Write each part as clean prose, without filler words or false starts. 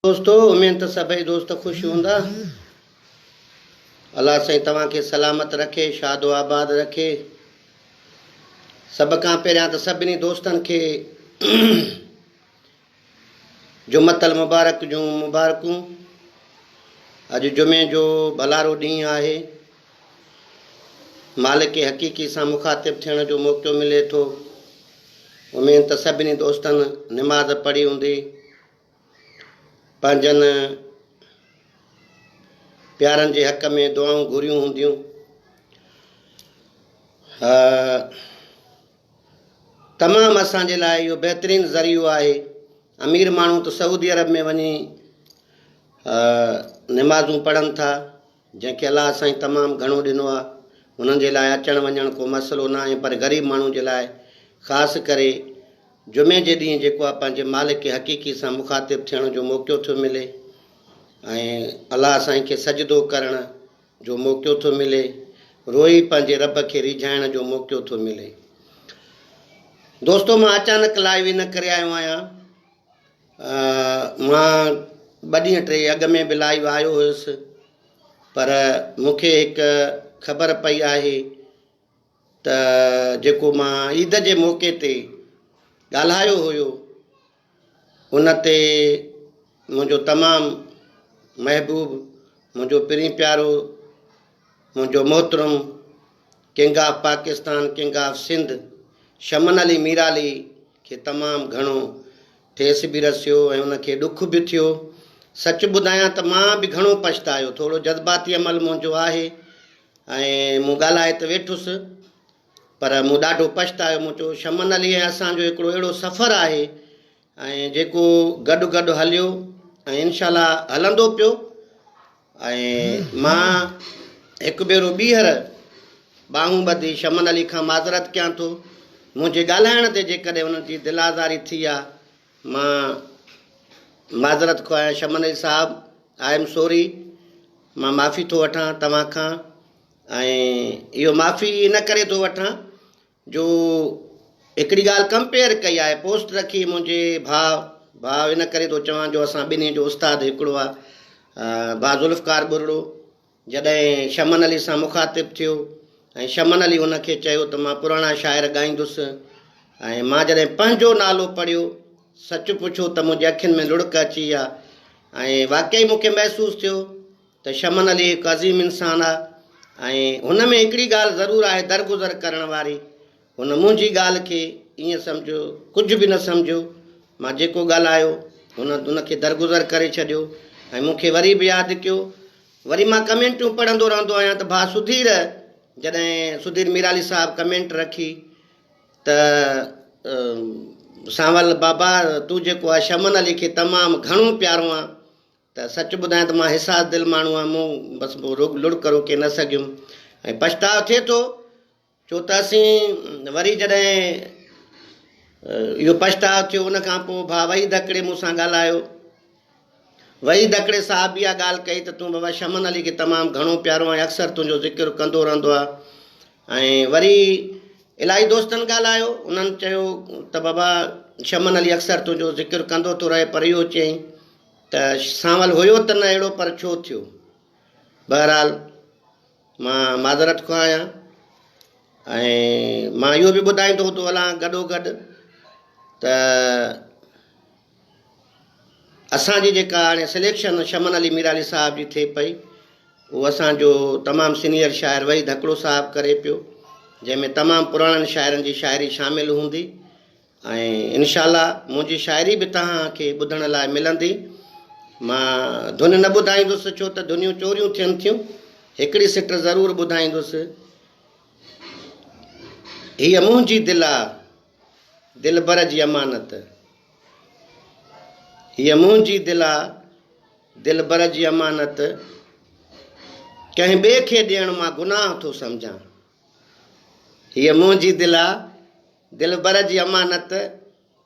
दोस्तों उम्मीद तो सभई दोस्त खुश हूंदा। अल्लाह साईं तव्हांखे सलामत रखे, शादो आबाद रखे। सब खां पहिरियां त सभिनी दोस्तनि खे जुमतल मुबारक जूं मुबारकूं। अॼु जुमे जो भलारो ॾींहुं आहे। मालिक हक़ीक़ी सां मुखातिब थियण जो मौक़ो मिले थो। उम्मीद त सभिनी दोस्तनि निमाज़ पढ़ी हूंदी, पंहिंजनि प्यारनि जे हक़ में दुआऊं घुरियूं हूंदियूं। तमामु असांजे लाइ इहो बहितरीनु ज़रियो आहे। अमीर माण्हू त सऊदी अरब में वञी निमाज़ूं पढ़नि था, जंहिंखे अलाह साईं तमामु घणो ॾिनो आहे। उन्हनि जे लाइ अचणु वञणु को मसइलो न आहे, पर ग़रीब माण्हू जे लाइ ख़ासि करे जुमे जे ॾींहुं जेको आहे पंहिंजे मालिक खे हक़ीक़ी सां मुखातिब थियण जो मौक़ो थो मिले ऐं अलाह साईं खे सजदो करण जो मौक़ो थो मिले, रोई पंहिंजे रब खे रिझाइण जो मौक़ो थो मिले। दोस्तो मां अचानक लाइव इन करे आयो आहियां। मां 2 ॾींहं 3 अॻ में बि लाइव आयो हुयुसि, पर मूंखे हिकु ख़बर पई आहे त जेको मां ईद जे मौक़े ते ॻाल्हायो हुयो, उन ते मुंहिंजो तमामु महबूब, मुंहिंजो पिरी प्यारो, मुंहिंजो मोहतरम king of Pakistan, king of Sindh Shaman Ali Mirali खे तमामु घणो ठेस बि रसियो ऐं उनखे ॾुख बि थियो। सच ॿुधायां त मां बि घणो पछतायो। थोरो जज़्बाती अमल मुंहिंजो आहे ऐं मूं ॻाल्हाए त वेठुसि, पर मूं ॾाढो पछतायो। मूं चयो शमन अली ऐं असांजो हिकिड़ो अहिड़ो सफ़रु आहे ऐं जेको गॾु गॾु हलियो ऐं इनशाला हलंदो पियो। ऐं मां हिकु भेरो ॿीहर ॿाहूं ॿधी शमन अली खां माज़रत कयां थो। मुंहिंजे ॻाल्हाइण ते जेकॾहिं उन्हनि जी दिलि आज़ारी थी आहे, मां माज़रत खां आहियां। शमन अली साहिबु, आई एम सॉरी, मां माफ़ी थो वठां तव्हां खां। ऐं इहो माफ़ी इन करे थो वठां जो हिकिड़ी ॻाल्हि कंपेयर कई आहे, पोस्ट रखी मुंहिंजे भाउ इन करे थो चवां जो असां ॿिन्ही जो उस्तादु हिकिड़ो आहे। भाउ ज़ुल्फ़कार बुरड़ो जॾहिं शमन अली सां मुखातिब थियो ऐं शमन अली उनखे चयो त मां पुराणा शाइर ॻाईंदुसि, ऐं मां जॾहिं पंहिंजो नालो पढ़ियो, सच पुछो त मुंहिंजे अखियुनि में लुढ़क अची विया ऐं वाक़ई मूंखे महसूसु थियो त शमन अली हिकु अज़ीम इंसानु आहे। ऐं हुन में हिकिड़ी ॻाल्हि ज़रूरु आहे दरगुज़र करण वारी। हुन मुंहिंजी ॻाल्हि खे ईअं सम्झो, कुझु बि न सम्झो। मां जेको ॻाल्हायो उनखे दरगुज़र करे छॾियो ऐं मूंखे वरी बि यादि कयो। वरी मां कमेंटूं पढ़ंदो रहंदो आहियां त भाउ सुधीर, जॾहिं सुधीर मीराली साहिबु कमेंट रखी त सांवल बाबा तूं जेको आहे शमन अली खे तमामु घणो प्यारो आहे, त सच ॿुधायां त मां हिसास दिलि माण्हू आहियां। मूं बसि लुढ़क रोके न सघियुमि ऐं पछताव थिए थो, छो त असीं वरी जॾहिं इहो पछताव थियो उन खां पोइ भाउ वहीद हिकिड़े मूंसां ॻाल्हायो। वहीद हिकिड़े साहिबु इहा ॻाल्हि कई त तूं बाबा शमन अली खे तमामु घणो प्यारो आहे, अक्सर तुंहिंजो ज़िक्र कंदो रहंदो आहे। ऐं वरी इलाही दोस्तनि ॻाल्हायो, उन्हनि चयो त बाबा शमन अली अक्सर तुंहिंजो ज़िक्र कंदो थो रहे, पर इहो चयईं त सांवल हुयो त न अहिड़ो, पर छो थियो। बहरहाल मां माज़रत खां आहियां ऐं मां इहो बि ॿुधाईंदो थो हलां गॾोगॾु त असांजी जेका हाणे सिलेक्शन शमन अली मीराली साहिब जी थिए पई, उहो असांजो तमामु सीनियर शाइर वहीद हकड़ो साहिबु करे पियो, जंहिंमें तमामु पुराणनि शाइरनि जी शाइरी शामिलु हूंदी। ऐं इनशाला मुंहिंजी शाइरी बि तव्हांखे ॿुधण लाइ मिलंदी। मां धुन न ॿुधाईंदुसि छो त धुनियूं चोरियूं थियनि थियूं, हिकिड़ी सिट ज़रूरु ॿुधाईंदुसि। हीअ मुंहिंजी दिलि आहे, दिलि भर जी अमानत। हीअ मुंहिंजी दिलि आहे, दिलि भर जी अमानत। कंहिं ॿिए खे ॾियणु मां गुनाह थो सम्झां। हीअ मुंहिंजी दिलि आहे, दिलि भर जी अमानत।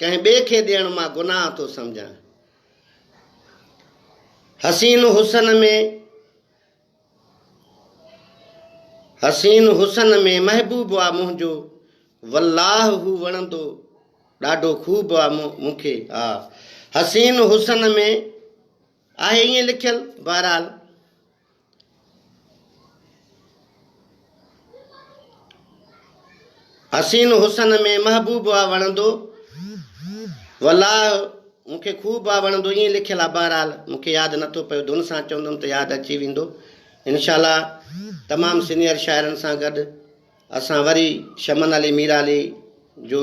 कंहिं ॿिए खे ॾियणु मां गुनाह थो सम्झां। हसीन हुसन में महबूब आहे मुंहिंजो, वल्लाह हू वणंदो ॾाढो ख़ूब आहे मूंखे। हा, हसीन हुसन में आहे ईअं लिखियलु। बहरहाल हसीन हुसन में महबूब आहे वणंदो, वलाह मूंखे ख़ूब आहे वणंदो, ईअं लिखियलु आहे। बहरहाल मूंखे यादि नथो पियो, धुन सां चवंदुमि त यादि अची वेंदो इनशाला। तमामु सीनियर शाइरनि सां गॾु असां वरी शमन अली मीराली जो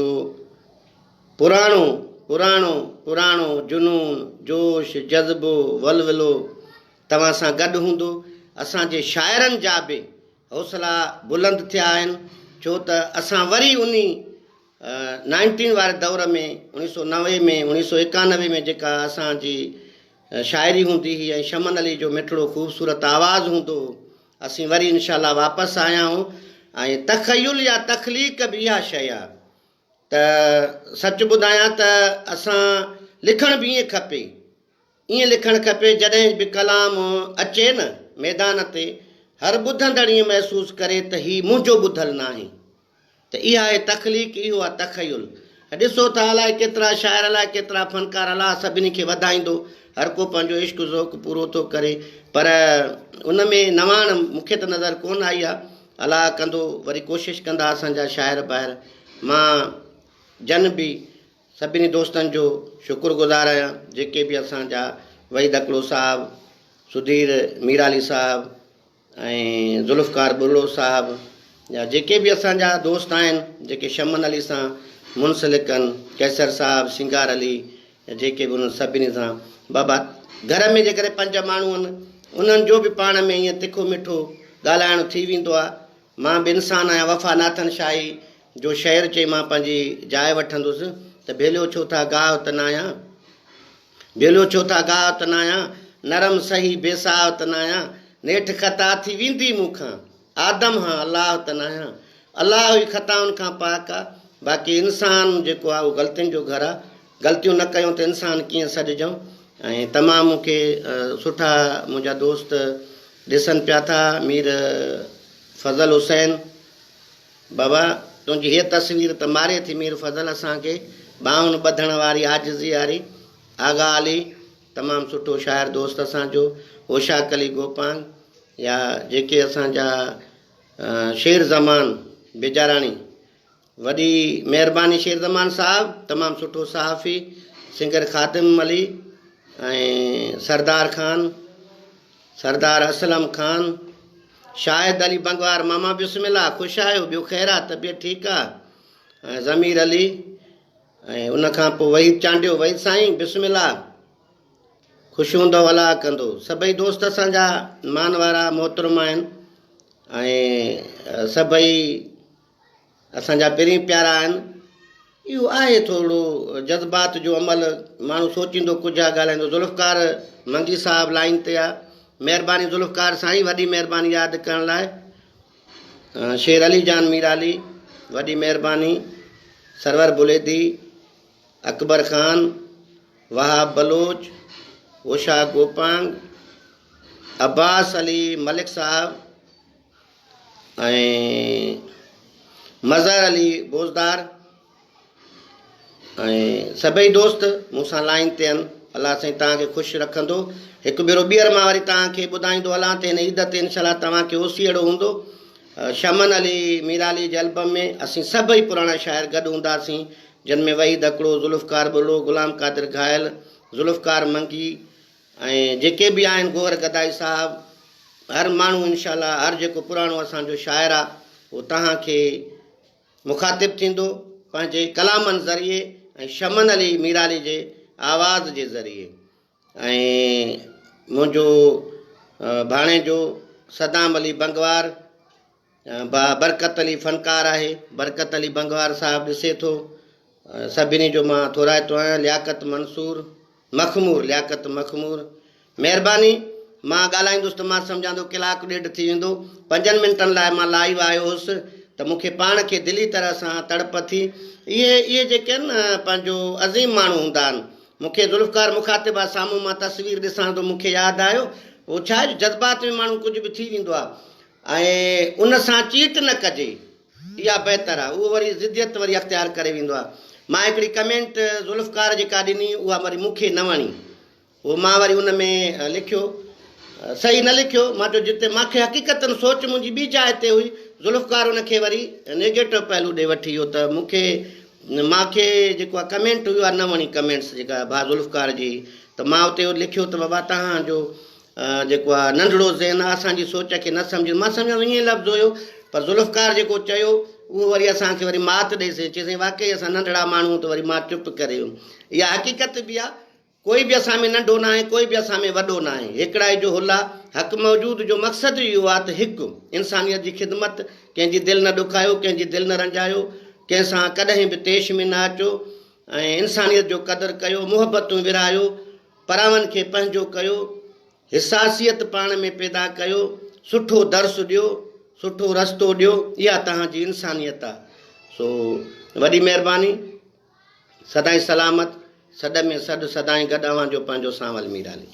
पुराणो पुराणो पुराणो जुनून, जोश, जज़्बो, वलवलो तव्हां सां गॾु हूंदो। असांजे शाइरनि जा बि हौसला बुलंद थिया आहिनि, छो त असां वरी उन 19 वारे दौर में 1990 में 1991 में जेका असांजी शाइरी हूंदी हुई ऐं शमन अली जो मिठड़ो ख़ूबसूरत आवाज़ु हूंदो, असीं वरी इनशाला वापसि आया आहियूं। ऐं तख़युल या तख़लीक़ बि इहा शइ आहे त सच ॿुधायां त असां लिखण बि ईअं खपे, ईअं लिखणु खपे जॾहिं बि कलाम अचे न मैदान ते, हर ॿुधंदड़ ईअं महसूसु करे त हीउ मुंहिंजो ॿुधल न आहे। त इहा आहे तख़लीक़, इहो आहे तख़युल। ॾिसो त अलाए केतिरा शाइर, अलाए केतिरा फ़नकार, अलाह सभिनी खे वधाईंदो, हर को पंहिंजो इश्क ज़ौक़ पूरो थो करे, पर उन में नवाण मूंखे त नज़र कोन आई आहे। अलाह कंदो, वरी कोशिशि कंदा असांजा शाइर ॿाहिरि। मां जन बि सभिनी दोस्तनि जो शुक्रगुज़ार आहियां, जेके बि असांजा वहीद अकड़ो साहिबु, सुधीर मीराली साहिबु ऐं ज़ुल्फ़कार बुर्रो साहिबु, या जेके बि असांजा दोस्त आहिनि जेके शमन अली सां मुंसलिक आहिनि, कैसर साहिबु, सिंगार अली, जेके बि उन्हनि सभिनी सां बाबा घर में जेकॾहिं 5 माण्हू आहिनि, उन्हनि जो बि पाण में ईअं तिखो मिठो ॻाल्हाइणु थी वेंदो आहे। मां बि इंसानु आहियां। वफ़ा नाथन शाही जो शहर चई मां पंहिंजी जाइ वठंदुसि त भेलियो छो था गाह त न आहियां, भेलियो छो था गाह त न आहियां, नरम सही बेसाह त न आहियां, नेठि ख़ता थी वेंदी मूंखां, आदम हां अलाह त न आहियां। अलाह ई ख़ताउनि खां पाक आहे, बाक़ी इंसानु जेको आहे उहो ग़लतियुनि जो घरु आहे। ग़लतियूं न कयूं त इंसानु कीअं सॾिजूं। ऐं तमामु मूंखे सुठा मुंहिंजा दोस्त ॾिसनि पिया था। मीर फज़ल हुसैन बाबा, तुंहिंजी हीअ तस्वीर त मारे थी मीर फज़ल असांखे, ॿाहुनि ॿधण वारी, आजिज़ी वारी। आगा अली तमामु सुठो शाइर दोस्त असांजो, होशाक अली गोपांग, या जेके असांजा शेर ज़मान बेजाराणी, वॾी महिरबानी शेर ज़मान साहिबु, तमामु सुठो सहाफ़ी, सिंगर ख़ातिम अली ऐं सरदार ख़ान, सरदार असलम ख़ान, शाहिद अली बंगवार, मामा बिस्मिल्लाह, ख़ुशि आहियो? ॿियो ख़ैरु आहे? तबियत ठीकु आहे? ऐं ज़मीर अली, ऐं उनखां पोइ वहीद चांडियो, वहीद साईं बिस्मिल्लाह, ख़ुशि हूंदो अलाह कंदो। सभई दोस्त असांजा मान वारा मोहतरम आहिनि ऐं सभई असांजा पहिरीं प्यारा आहिनि। इहो आहे थोरो जज़्बात जो अमल, माण्हू सोचींदो कुझु आहे, ॻाल्हाईंदो। ज़ुल्फ़कार मंगी साहिबु लाइन ते आहे, महिरबानी ज़ुल्फ़कार साईं, वॾी महिरबानी यादि करण लाइ। शेर अली जान मीराली, वॾी महिरबानी। सरवर बुलेदी, अकबर ख़ान, वहाब बलोच, ओशा गोपांग, अब्बास अली मलिक साहिबु ऐं मज़हर अली बोज़दार ऐं सभई दोस्त मूंसां लाइन ते आहिनि। अलाह साईं तव्हांखे ख़ुशि रखंदो। हिकु भेरो ॿीहर मां वरी तव्हांखे ॿुधाईंदो हलां त हिन ईद ते इनशाला तव्हांखे ओसी अहिड़ो हूंदो। शमन अली मीराली जे एल्बम में असीं सभई पुराणा शाइर गॾु हूंदासीं, जिन में वहीद अकड़ो, ज़ुल्फ़कार बुर्रो, ग़ुलाम क़ादिर घायल, ज़ुल्फ़कार मंगी ऐं जेके बि आहिनि, गोहर गदाई साहिबु, हर माण्हू इनशाला, हर जेको पुराणो असांजो शाइर आहे उहो तव्हांखे मुखातिबु थींदो पंहिंजे कलामनि ज़रिए ऐं शमन अली मीराली जे आवाज़ जे ज़रिए। ऐं मुंहिंजो भाणे जो सदाम अली बंगवार, बरकत अली फ़नकार आहे, बरकत अली बंगवार साहिबु ॾिसे थो, सभिनी जो मां थोराइतो आहियां। लियाकत मंसूर मखमूर, लियाकत मखमूर, महिरबानी। मां ॻाल्हाईंदुसि त मां सम्झां थो कलाकु ॾेढ थी वेंदो। 5 मिंटनि लाइ मां लाइव आयो हुउसि त मूंखे पाण खे दिली तरह सां तड़प थी। इहे जेके आहिनि न पंहिंजो अज़ीम माण्हू हूंदा आहिनि। मूंखे ज़ुल्फ़कार मुखातिबु आहे, साम्हूं मां तस्वीर ॾिसां थो मूंखे यादि आयो, उहो छा आहे जज़्बात में माण्हू कुझु बि थी वेंदो आहे ऐं उन सां चीट न कजे, इहा बहितर आहे। उहो वरी ज़िद्दियत वरी अख़्तियार करे वेंदो आहे। मां हिकिड़ी कमेंट ज़ुल्फ़कार जेका ॾिनी उहा वरी मूंखे न वणी, उहो मां वरी उन में लिखियो, सही न लिखियो, मां चयो जिते मूंखे हक़ीक़तनि सोच मुंहिंजी ॿी जाइ ते हुई, ज़ुल्फ़कार उनखे वरी नेगेटिव पहलू ॾे वठी वियो त मूंखे जेको आहे कमेंट हुई आहे न वणी, कमेंट्स जेका भाउ ज़ुल्फ़कार जी, त मां उते लिखियो त बाबा तव्हांजो जेको आहे नंढिड़ो ज़हन आहे, असांजी सोच खे न सम्झो। मां सम्झो ईअं लफ़्ज़ हुयो, पर ज़ुल्फ़कार जेको चयो उहो वरी असांखे वरी मात ॾेई चईं वाक़ई असां नंढड़ा माण्हू, त वरी मां चुप करे वियुमि। इहा हक़ीक़त बि आहे, कोई बि असां में नंढो न आहे, कोई बि असां में वॾो न आहे, हिकिड़ाई जो हुला हक़ मौजूद जो मक़सदु इहो आहे त हिकु इंसानियत जी ख़िदमत, कंहिंजी दिलि न ॾुखायो, कंहिंजी दिलि न रंजायो, कंहिंसां कॾहिं बि तेश में न अचो, ऐं इंसानियत जो क़दुरु कयो, मुहबतूं विरहायो, परावनि खे पंहिंजो कयो, हिसासियत पाण में पैदा कयो, सुठो दर्स ॾियो, सुठो रस्तो ॾियो, इहा तव्हांजी इंसानियत आहे। सो वॾी महिरबानी, सदाईं सलामत, सॾ में सॾु सदाईं गॾु, अव्हां जो पंहिंजो सांवल मीराली।